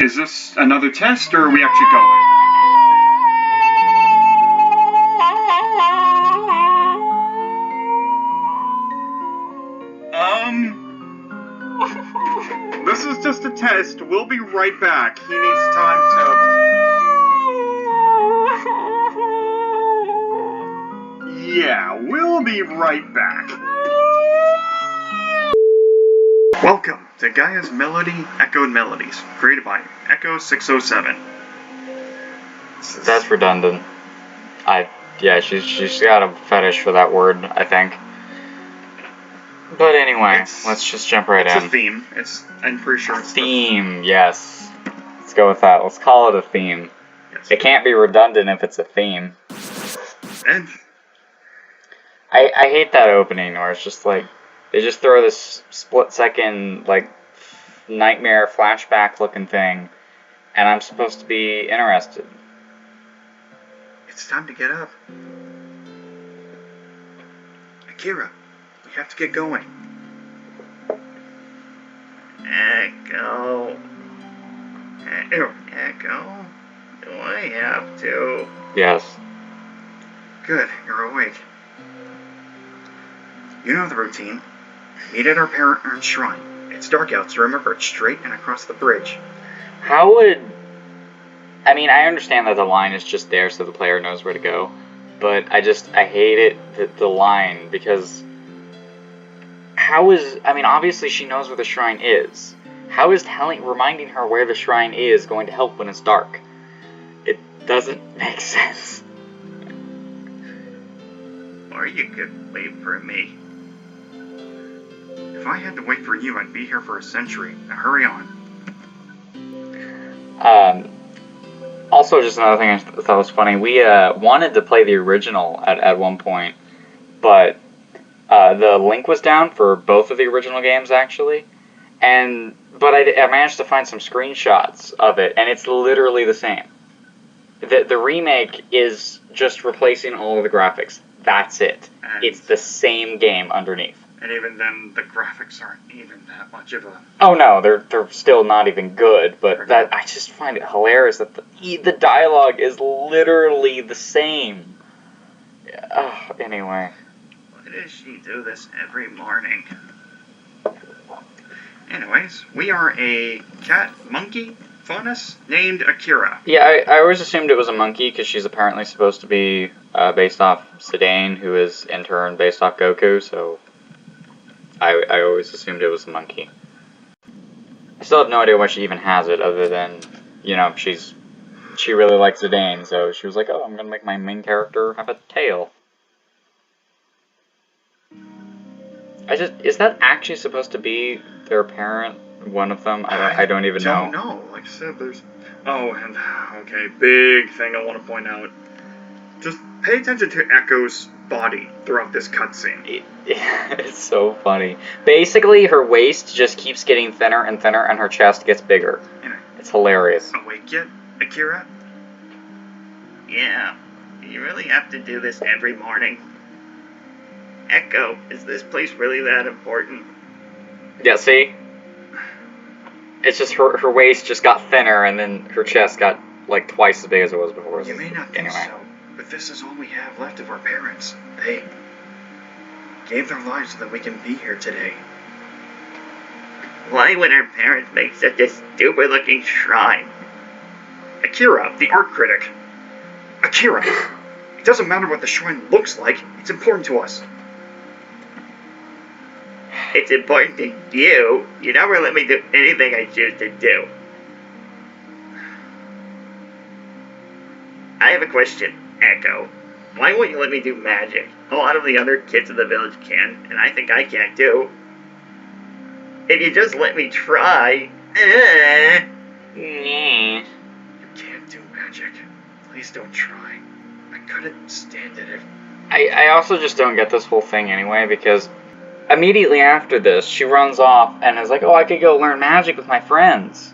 Is this another test, or are we actually going? This is just a test. We'll be right back. He needs time to... Yeah, we'll be right back. Welcome to Gaia's Melody Echoed Melodies, created by Echo 607. That's redundant. Yeah, she's got a fetish for that word, I think. But anyway, let's just jump right in. It's a theme. I'm pretty sure it's theme, yes. Let's go with that. Let's call it a theme. Yes. It can't be redundant if it's a theme. And I hate that opening where it's just like, they just throw this split-second, like, nightmare flashback-looking thing, and I'm supposed to be interested. It's time to get up. Akira, we have to get going. Echo. Echo? Do I have to? Yes. Good, you're awake. You know the routine. Meet at our parent-earned shrine. It's dark out, so remember it's straight and across the bridge. How would... I mean, I understand that the line is just there so the player knows where to go, but I hate it, the line, because how is... I mean, obviously she knows where the shrine is. How is reminding her where the shrine is going to help when it's dark? It doesn't make sense. Or you could wait for me. If I had to wait for you, I'd be here for a century. Now hurry on. Also, just another thing I thought was funny. We wanted to play the original at one point, but the link was down for both of the original games, actually. But I managed to find some screenshots of it, and it's literally the same. The remake is just replacing all of the graphics. That's it. And it's the same game underneath. And even then, the graphics aren't even that much of a... Oh no, they're still not even good, but that I just find it hilarious that the dialogue is literally the same. Anyway. Why does she do this every morning? Anyways, we are a cat-monkey faunus named Akira. Yeah, I always assumed it was a monkey because she's apparently supposed to be based off Zidane, who is in turn based off Goku, so... I always assumed it was a monkey. I still have no idea why she even has it, other than, you know, she really likes Zidane, so she was like, oh, I'm gonna make my main character have a tail. Is that actually supposed to be their parent, one of them? I don't even know. No, like I said, there's... Oh, and, okay, big thing I want to point out. Just pay attention to Echo's body throughout this cutscene. It's so funny. Basically, her waist just keeps getting thinner and thinner, and her chest gets bigger. It's hilarious. Awake yet, Akira? Yeah. You really have to do this every morning. Echo, is this place really that important? Yeah, see? It's just her waist just got thinner, and then her chest got like twice as big as it was before. You may not think so, but this is all we have left of our parents. They gave their lives so that we can be here today. Why would our parents make such a stupid-looking shrine? Akira, the art critic. Akira, it doesn't matter what the shrine looks like. It's important to us. It's important to you. You never let me do anything I choose to do. I have a question, Echo. Why won't you let me do magic? A lot of the other kids in the village can, and I think I can too. If you just let me try... You can't do magic. Please don't try. I couldn't stand it if... I also just don't get this whole thing anyway, because immediately after this, she runs off and is like, oh, I could go learn magic with my friends.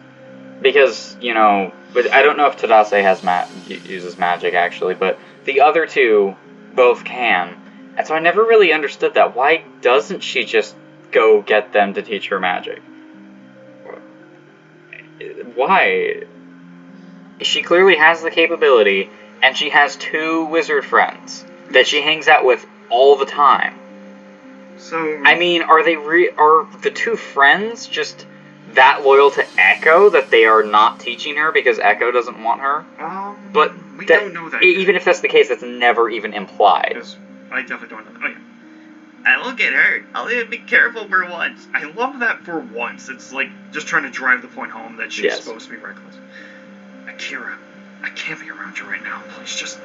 Because, you know, but I don't know if Tadase uses magic, actually, but the other two both can. And so I never really understood that. Why doesn't she just go get them to teach her magic? Why? She clearly has the capability, and she has 2 wizard friends that she hangs out with all the time. So... I mean, are the 2 friends just that loyal to Echo that they are not teaching her because Echo doesn't want her? But we don't know that even if that's the case, that's never even implied. Yes, I definitely don't know that. Oh, yeah. I won't get hurt. I'll even be careful for once. I love that for once. It's like just trying to drive the point home that she's supposed to be reckless. Akira, I can't be around you right now. Please just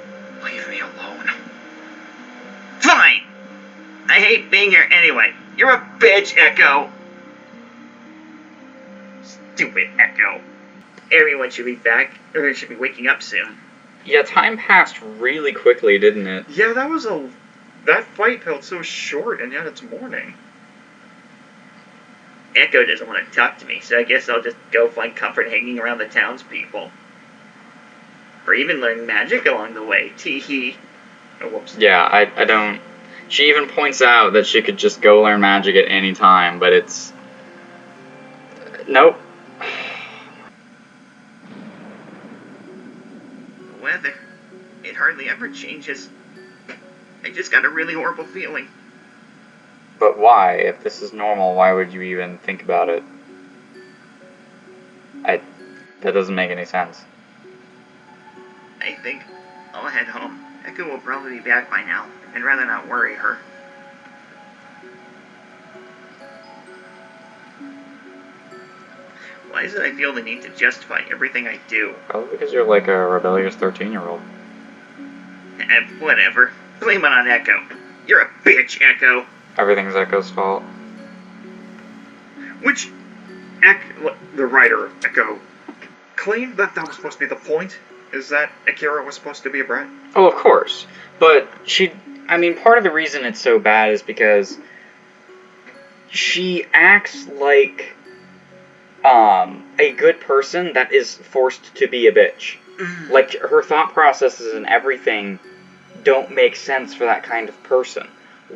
leave me alone. Fine! I hate being here anyway. You're a bitch, Echo. Stupid Echo. Everyone should be back, or should be waking up soon. Yeah, time passed really quickly, didn't it? Yeah, that fight felt so short, and yet it's morning. Echo doesn't want to talk to me, so I guess I'll just go find comfort hanging around the townspeople. Or even learn magic along the way. Tee-hee. Oh, whoops. Yeah, I don't... She even points out that she could just go learn magic at any time, but it's... Nope. The weather, it hardly ever changes. I just got a really horrible feeling. But why? If this is normal, why would you even think about it? That doesn't make any sense. I think I'll head home. Echo will probably be back by now. I'd rather not worry her. Why is it I feel the need to justify everything I do? Probably because you're like a rebellious 13-year-old. Whatever. Blame it on Echo. You're a bitch, Echo. Everything's Echo's fault. Which, the writer of Echo, claimed that was supposed to be the point? Is that Akira was supposed to be a brat? Oh, of course. But part of the reason it's so bad is because she acts like a good person that is forced to be a bitch. Like, her thought processes and everything don't make sense for that kind of person.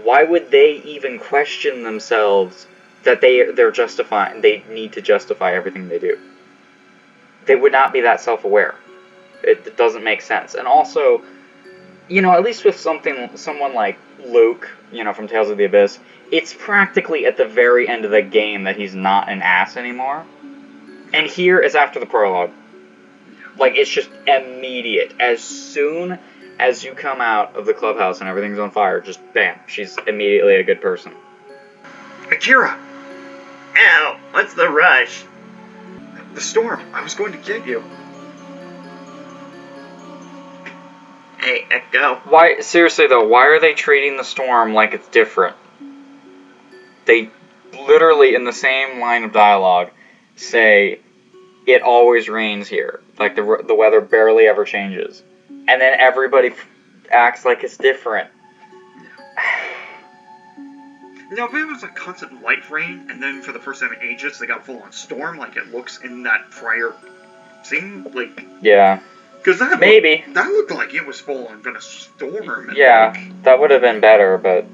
Why would they even question themselves that they're justifying, they need to justify everything they do? They would not be that self-aware. It doesn't make sense. And also, at least with someone like Luke, from Tales of the Abyss, it's practically at the very end of the game that he's not an ass anymore. And here is after the prologue. Like, it's just immediate. As soon as you come out of the clubhouse and everything's on fire, just bam, she's immediately a good person. Akira! Ow, what's the rush? The storm. I was going to get you. Hey, Echo. Why, seriously though, why are they treating the storm like it's different? They literally, in the same line of dialogue, say, it always rains here. Like, the weather barely ever changes. And then everybody acts like it's different. Now, if it was a constant light rain, and then for the first time in ages, they got full-on storm, like it looks in that prior scene, like... Yeah. Because that looked like it was full-on gonna storm. Yeah, that would have been better, but,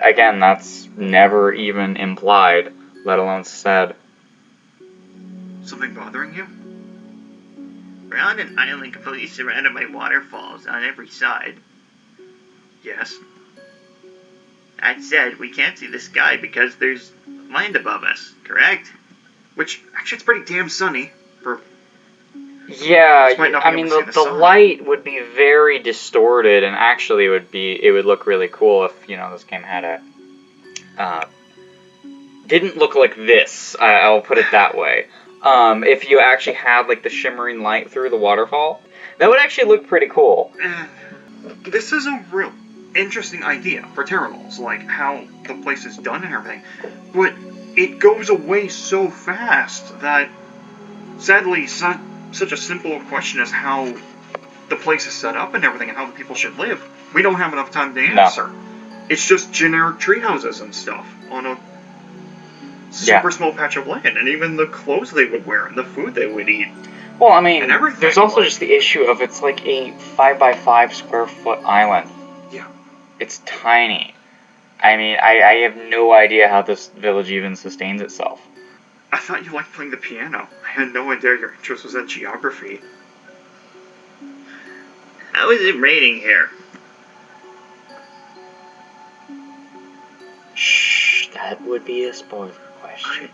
again, that's never even implied, let alone said. Something bothering you? We're on an island completely surrounded by waterfalls on every side. Yes. That said, we can't see the sky because there's land above us, correct? Which, actually, it's pretty damn sunny for... Yeah, the light would be very distorted, and actually it would look really cool if, this game had didn't look like this, I'll put it that way. If you actually had, like, the shimmering light through the waterfall, that would actually look pretty cool. This is a real interesting idea for TeraLOLZ, like, how the place is done and everything, but it goes away so fast that, sadly, such a simple question as how the place is set up and everything and how the people should live, we don't have enough time to answer. No. It's just generic tree houses and stuff on a super small patch of land, and even the clothes they would wear and the food they would eat. Well, I mean, there's also just the issue of it's like a 5x5 square foot island. Yeah. It's tiny. I mean, I have no idea how this village even sustains itself. I thought you liked playing the piano. I had no idea your interest was in geography. How is it raining here? Shh, that would be a spoiler question.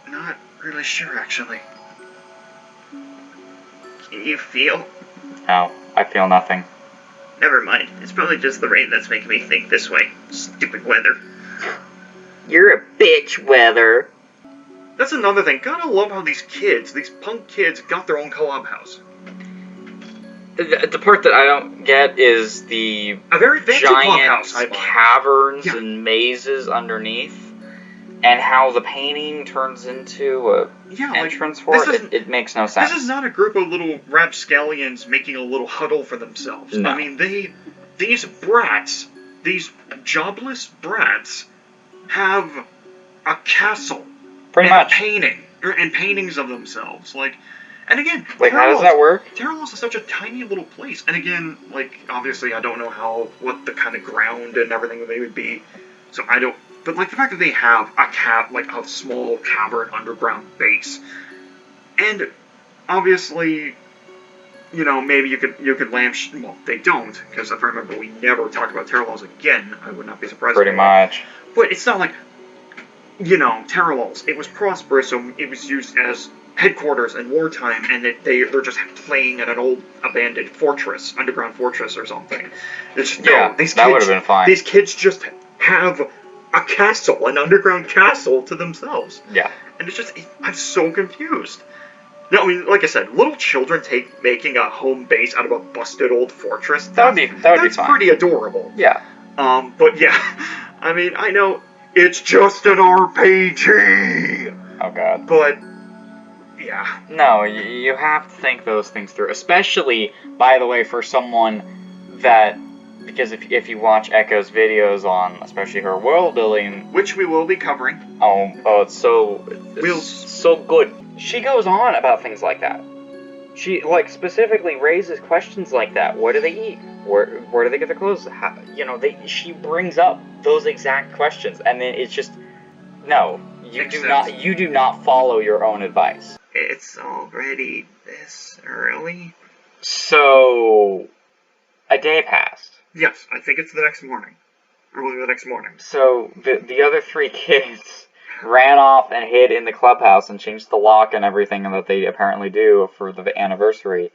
I'm not really sure, actually. Can you feel? No, I feel nothing. Never mind. It's probably just the rain that's making me think this way. Stupid weather. You're a bitch, weather. That's another thing. Gotta love how these punk kids, got their own clubhouse. The part that I don't get is the A very fancy giant clubhouse, caverns Yeah. and mazes underneath, and how the painting turns into a entrance for it. It makes no sense. This is not a group of little rapscallions making a little huddle for themselves. No. I mean, these brats, these jobless brats, have a castle. Pretty and much. And paintings of themselves. And again, Like, how does that work? TeraLOLZ is such a tiny little place. And again, obviously I don't know what the kind of ground and everything they would be. So I don't, but the fact that they have a small cavern underground base. And obviously, maybe you could well, they don't, because if I remember, we never talked about TeraLOLZ again. I would not be surprised. Pretty much. But it's not like, TeraLOLZ, it was prosperous, so it was used as headquarters in wartime, and they're just playing at an old abandoned fortress, underground fortress or something. That would have been fine. These kids just have a castle, an underground castle to themselves. Yeah. And I'm so confused. No, I mean, like I said, little children making a home base out of a busted old fortress. That would be fine. That's pretty adorable. Yeah. But yeah, I mean, I know it's just an RPG. Oh god. But yeah. No, you have to think those things through, especially, by the way, for someone that, because if you watch Echo's videos on, especially her world building, which we will be covering. Oh, it's so good. She goes on about things like that. She specifically raises questions like that. What do they eat? Where do they get their clothes? She brings up those exact questions, and then it's just no. You do not follow your own advice. It's already this early. So, a day passed. Yes, I think it's the next morning. Early the next morning. So, the other three kids ran off and hid in the clubhouse and changed the lock and everything that they apparently do for the anniversary.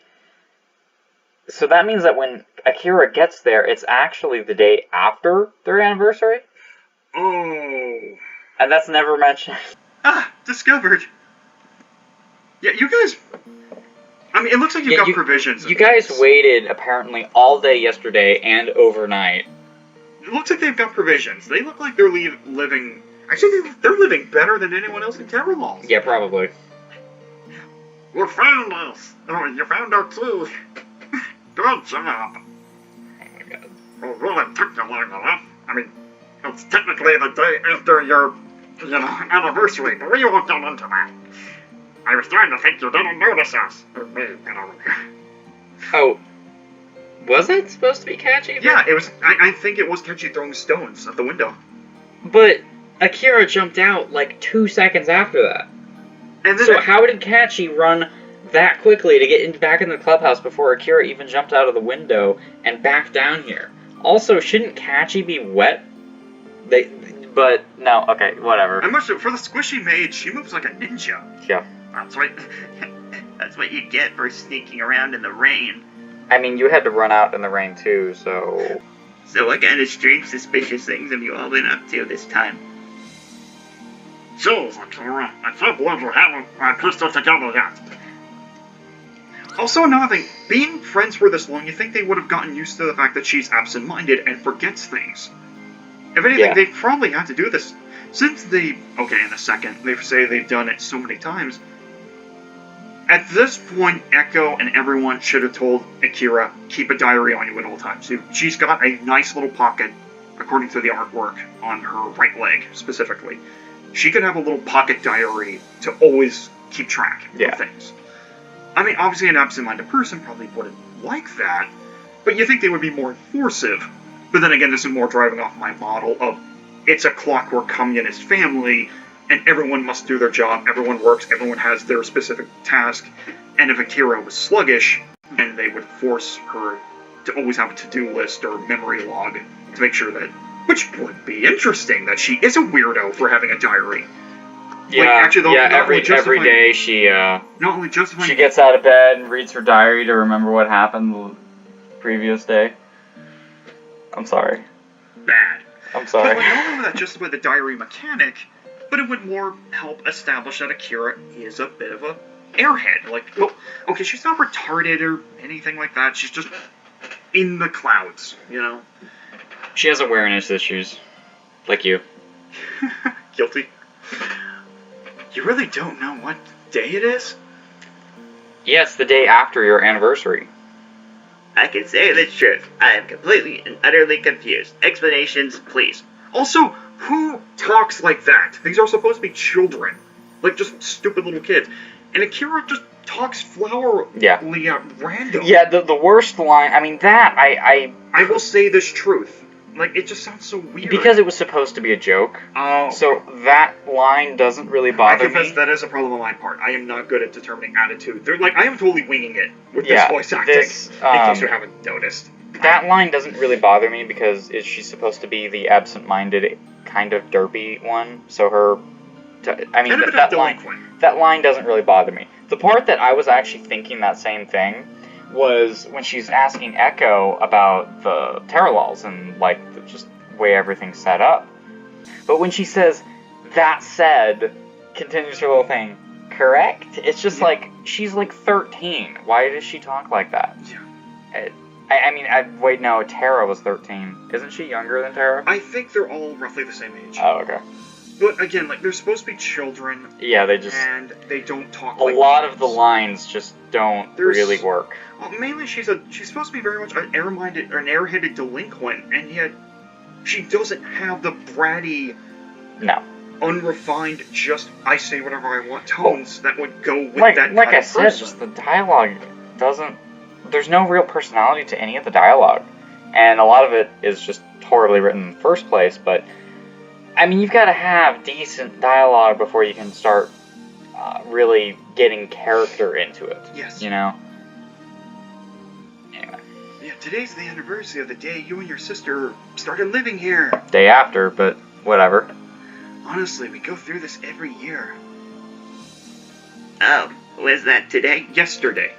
So that means that when Akira gets there, it's actually the day after their anniversary? Oh. And that's never mentioned. Discovered. Yeah, you guys... I mean, it looks like you've got provisions. You guys waited, apparently, all day yesterday and overnight. It looks like they've got provisions. They look like they're living... Actually, they're living better than anyone else in TeraLOLZ. Yeah, probably. You found us! Oh, you found our key! Good job! Oh my god. Well, really took you long enough. I mean, it's technically the day after your, anniversary, but we won't get into that. I was trying to think you didn't notice us. Or me, Oh, was it supposed to be Catchy? Yeah, it was. I think it was Catchy throwing stones at the window. But Akira jumped out 2 seconds after that. And then so how did Catchy run that quickly to get back in the clubhouse before Akira even jumped out of the window and back down here? Also, shouldn't Catchy be wet? But no, okay, whatever. I must have, for the squishy maid, she moves like a ninja. Yeah. That's right. That's what you get for sneaking around in the rain. I mean, you had to run out in the rain too, so... So what kind of strange, suspicious things have you all been up to this time? Jeez, Akira, I can't believe you haven't pieced it together yet. Also, another thing, being friends for this long, you think they would have gotten used to the fact that she's absent-minded and forgets things. If anything, they probably had to do this. Since in a second, they say they've done it so many times. At this point, Echo and everyone should have told Akira, keep a diary on you at all times. She's got a nice little pocket, according to the artwork, on her right leg, specifically. She could have a little pocket diary to always keep track of things. I mean, obviously an absent-minded person probably wouldn't like that, but you think they would be more enforcive. But then again, this is more driving off my model of it's a clockwork communist family, and everyone must do their job, everyone works, everyone has their specific task, and if Akira was sluggish, then they would force her to always have a to-do list or memory log to make sure that, which would be interesting, that she is a weirdo for having a diary. Yeah, like, actually, every day she not only justifying she gets out of bed and reads her diary to remember what happened the previous day. I'm sorry. bad. I'm sorry. But like, not only that justify the diary mechanic, but it would more help establish that Akira is a bit of a airhead. Like, well, okay, she's not retarded or anything like that. She's just in the clouds, you know? She has awareness issues. Like you. Guilty. You really don't know what day it is? Yeah, it's the day after your anniversary. I can say the truth. I am completely and utterly confused. Explanations, please. Also, who talks like that? These are supposed to be children. Like, just stupid little kids. And Akira just talks flowery at random. Yeah, the worst line, I mean, that, I will say this truth. Like, it just sounds so weird. Because it was supposed to be a joke. Oh. So that line doesn't really bother me. I confess that is a problem on my part. I am not good at determining attitude. They're like, I am totally winging it with this voice acting. In case you haven't noticed. That line doesn't really bother me because she's supposed to be the absent-minded, kind of derpy one. So her... that line doesn't really bother me. The part that I was actually thinking that same thing was when she's asking Echo about the TeraLOLZ and, like, just the way everything's set up. But when she says, that said, continues her little thing, correct? It's just like, she's like 13. Why does she talk like that? Yeah. Wait, no, Tara was 13. Isn't she younger than Tara? I think they're all roughly the same age. Oh, okay. But again, like, they're supposed to be children. Yeah, they just... And they don't talk like... A lot of the lines just don't really work. Well, mainly she's supposed to be very much an airheaded delinquent, and yet she doesn't have the bratty... No. Unrefined, just, I say whatever I want tones that would go with that kind of person. Like I said, just the dialogue doesn't... There's no real personality to any of the dialogue. And a lot of it is just horribly written in the first place, but... I mean, you've got to have decent dialogue before you can start really getting character into it. Yes. You know? Anyway. Yeah, today's the anniversary of the day you and your sister started living here. Day after, but whatever. Honestly, we go through this every year. Oh, was that today? Yesterday.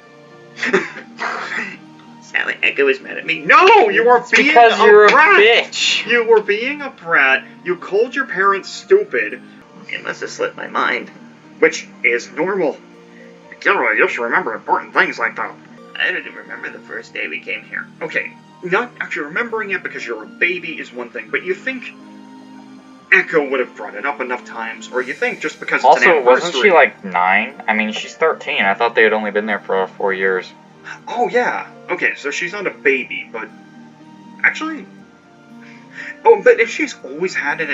Sally Echo is mad at me. No, you are being because you're a brat. Bitch. You were being a brat. You called your parents stupid. It must have slipped my mind. Which is normal. Akira, you should remember important things like that. I don't even remember the first day we came here. Okay, not actually remembering it because you're a baby is one thing, but you think Echo would have brought it up enough times, or you think just because it's an anniversary... Also, wasn't she like 9? I mean, she's 13. I thought they had only been there for 4 years. Oh, yeah. Okay, so she's not a baby, but... Actually... Oh, but if she's always had an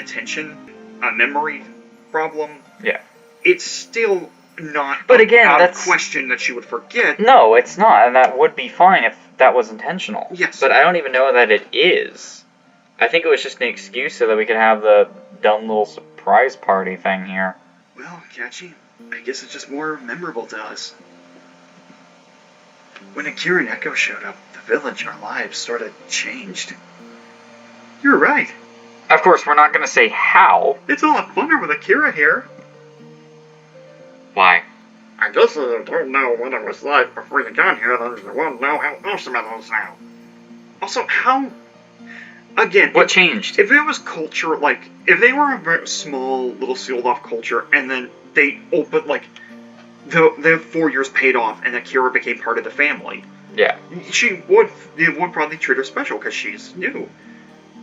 a memory problem... Yeah. It's still not but again, out that's... of question that she would forget. No, it's not, and that would be fine if that was intentional. Yes. But I don't even know that it is. I think it was just an excuse so that we could have the dumb little surprise party thing here. Well, Kachi, I guess it's just more memorable to us. When Akira and Echo showed up, the village, our lives sort of changed. You're right. Of course, we're not going to say how. It's a lot funner with Akira here. Why? I guess you don't know what it was like before you got here, then you won't know how awesome it is now. Also, how... Again... What changed? If it was culture, like, if they were a very small, little sealed-off culture, and then they opened, like, the 4 years paid off, and Akira became part of the family... Yeah. They would probably treat her special, because she's new.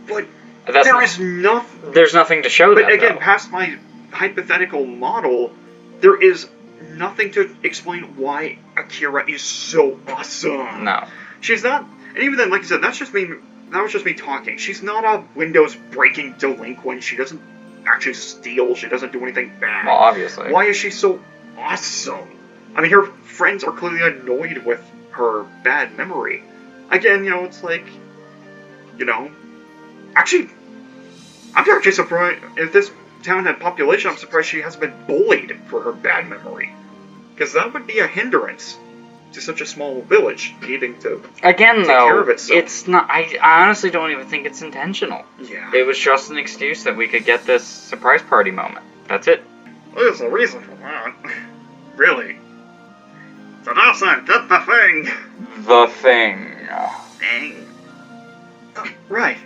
But there's nothing to show that, But again, though. past my hypothetical model, there is nothing to explain why Akira is so awesome. No. She's not... And even then, like I said, that was just me talking. She's not a Windows-breaking delinquent. She doesn't actually steal. She doesn't do anything bad. Well, obviously. Why is she so awesome? I mean, her friends are clearly annoyed with her bad memory. Again, you know, it's like... You know... Actually, I'm actually surprised if this town had population, I'm surprised she hasn't been bullied for her bad memory. Because that would be a hindrance to such a small village needing to Again, take care of though, itself. it's not. I honestly don't even think it's intentional. Yeah. It was just an excuse that we could get this surprise party moment. That's it. There's a reason for that. Really. Tadase, get the thing! The thing. Thing. Right.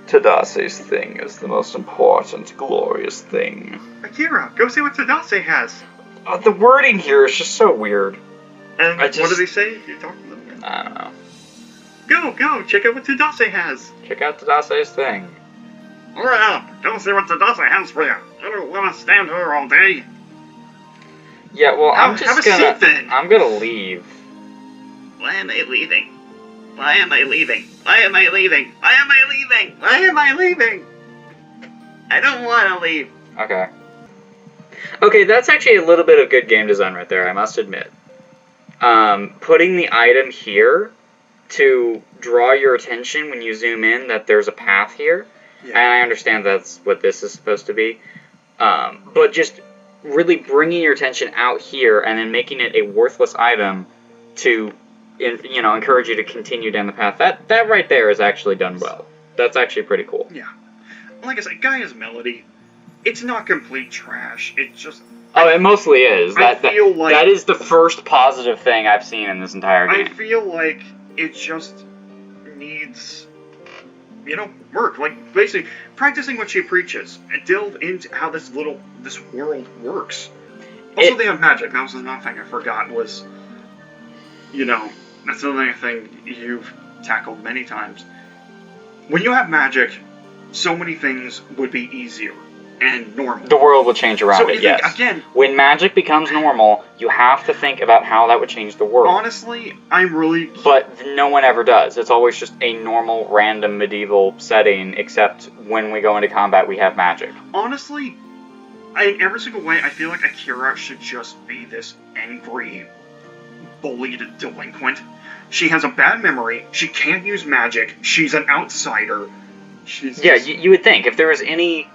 Tadase's thing is the most important, glorious thing. Akira, go see what Tadase has. The wording here is just so weird. And I what just- did he say? You talking to them? I don't know. Go, check out what Tadase has. Check out Tadase's thing. Hurry up, go see what Tadase has for you. I don't want to stand here all day. Yeah, well, I'm Have just a seat, gonna. then. I'm gonna leave. Why am I leaving? Why am I leaving? Why am I leaving? Why am I leaving? Why am I leaving? I don't want to leave. Okay. Okay, that's actually a little bit of good game design right there, I must admit. Putting the item here to draw your attention when you zoom in that there's a path here. Yeah. And I understand that's what this is supposed to be. But just really bringing your attention out here and then making it a worthless item to, encourage you to continue down the path. That right there is actually done well. That's actually pretty cool. Yeah. Like I said, Gaia's melody, it's not complete trash. It's just... Oh, it mostly is. I feel like... that is the first positive thing I've seen in this entire game. I feel like it just needs, work. Like, basically, practicing what she preaches and delve into how this world works. Also, they have magic. That was another thing I forgot was, that's another thing you've tackled many times. When you have magic, so many things would be easier and normal. The world will change around So it, you yes. think, again, when magic becomes normal, you have to think about how that would change the world. honestly, I'm really... But no one ever does. It's always just a normal, random, medieval setting, except when we go into combat, we have magic. Honestly, in every single way, I feel like Akira should just be this angry, bullied delinquent. She has a bad memory, she can't use magic, she's an outsider. Yeah, you would think, if there was any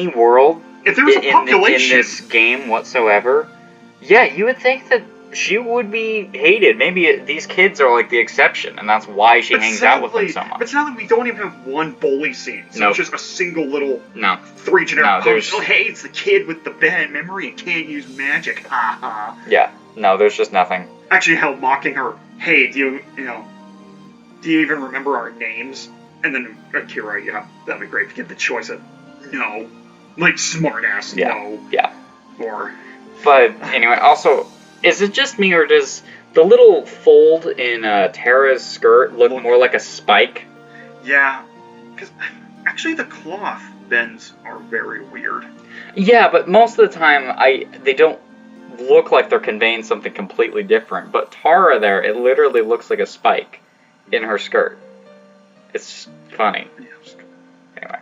world If there was a population... in this game whatsoever, yeah, you would think that she would be hated. Maybe these kids are like the exception, and that's why she hangs out with them so much. But sadly, we don't even have one bully scene. So it's just a single little... No. 3 generic there's... posts. Oh, hey, it's the kid with the bad memory and can't use magic. Ha ha. Yeah. No, there's just nothing. Actually, hell, mocking her. Hey, do you even remember our names? And then Akira, yeah, that'd be great if you get the choice of no. Like, smartass, no. Yeah. Or... But, anyway, also, is it just me, or does the little fold in Terra's skirt look more like a spike? Yeah, because actually the cloth bends are very weird. Yeah, but most of the time, they don't look like they're conveying something completely different. But Tara there, it literally looks like a spike in her skirt. It's just funny. Anyway.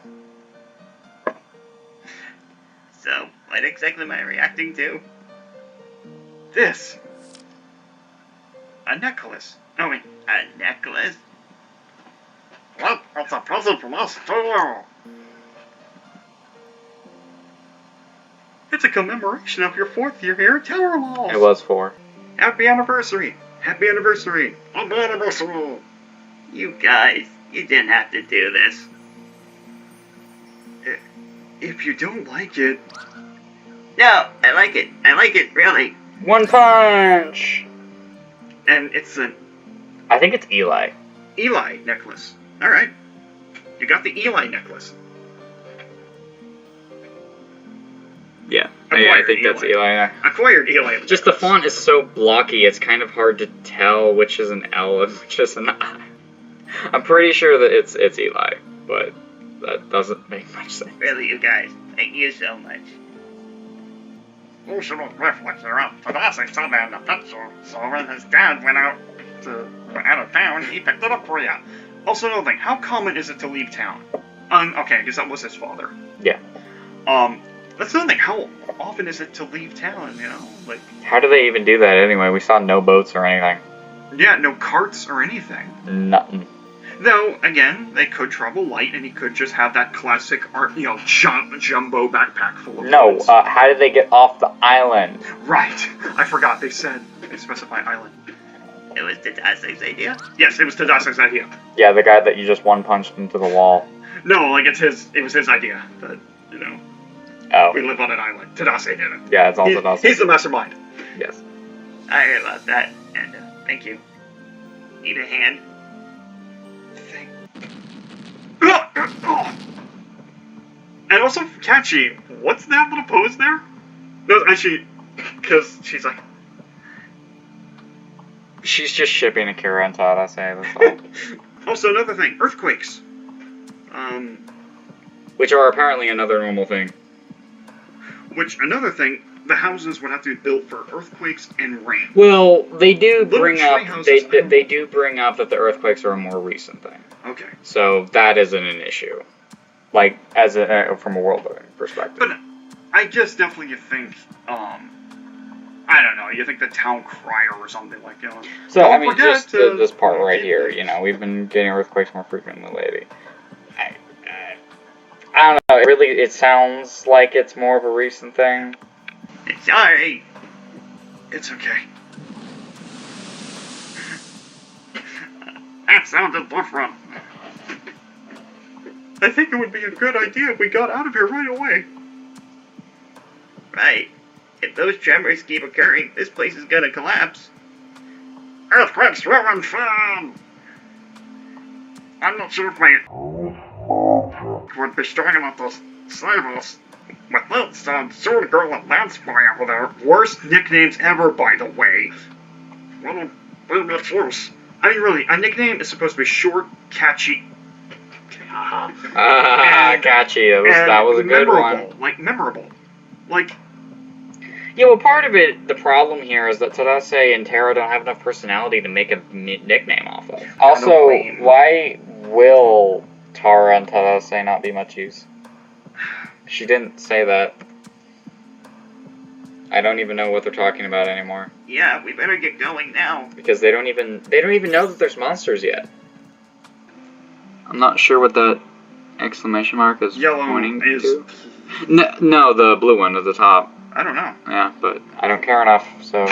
So, what exactly am I reacting to? This. A necklace. Oh, wait. A necklace? Well, it's a present from us to you. It's a commemoration of your 4th year here at TeraLOLZ. It was 4. Happy anniversary. Happy anniversary. Happy anniversary. You guys, you didn't have to do this. If you don't like it... No, I like it. I like it, really. One punch! And it's an I think it's Eli. Eli necklace. Alright. You got the Eli necklace. Yeah, Acquired I think that's Eli. Acquired Eli. Just the font is so blocky, it's kind of hard to tell which is an L and which is an I. I'm pretty sure that it's Eli, but that doesn't make much sense. Really, you guys. Thank you so much. You should have reflected on Tadase saw that in the pencil, so when his dad went out of town, he picked it up for you. Also, another thing, how common is it to leave town? Okay, because that was his father. Yeah. That's another thing, how often is it to leave town, like... How do they even do that anyway? We saw no boats or anything. Yeah, no carts or anything. Nothing. Though, again, they could travel light, and he could just have that classic, jumbo backpack full of No, goods. how did they get off the island? Right. I forgot. They specified island. It was Tadase's idea. Yes, it was Tadase's idea. Yeah, the guy that you just one-punched into the wall. No, like, it was his idea that, Oh. we live on an island. Tadase did it. Yeah, it's all Tadase. He's the mastermind. Yes. I heard about that, and thank you. Need a hand? And also, Kachi, what's that little pose there? No, actually, because she's like... She's just shipping Akira and Tadase, that's all. Also, another thing, earthquakes. Which are apparently another normal thing. Another thing, the houses would have to be built for earthquakes and rain. Well, they do Little bring tree up houses, they do bring up that the earthquakes are a more recent thing. Okay. So that isn't an issue. Like from a world building perspective. But I guess definitely you think, I don't know, you think the town crier or something like, So, don't I mean, forget just to- this part right here, we've been getting earthquakes more frequently lately. I don't know, it sounds like it's more of a recent thing. Sorry. It's okay. That sounded different. I think it would be a good idea if we got out of here right away. Right. If those tremors keep occurring, this place is gonna collapse. Earthquakes ruin fun! I'm not sure if my... would be strong enough to save us. Without Sword Girl and Lance Boy over there. Worst nicknames ever, by the way. Well, we'll get close. I mean, really, a nickname is supposed to be short, catchy... Catchy. That was a good one. Memorable. Like... Yeah, well, part of it, the problem here is that Tadase and Tara don't have enough personality to make a nickname off of. Also, why will Tara and Tadase not be much use? She didn't say that. I don't even know what they're talking about anymore. Yeah, we better get going now. Because they don't even know that there's monsters yet. I'm not sure what that exclamation mark is pointing to. No, the blue one at the top. I don't know. Yeah, but I don't care enough, so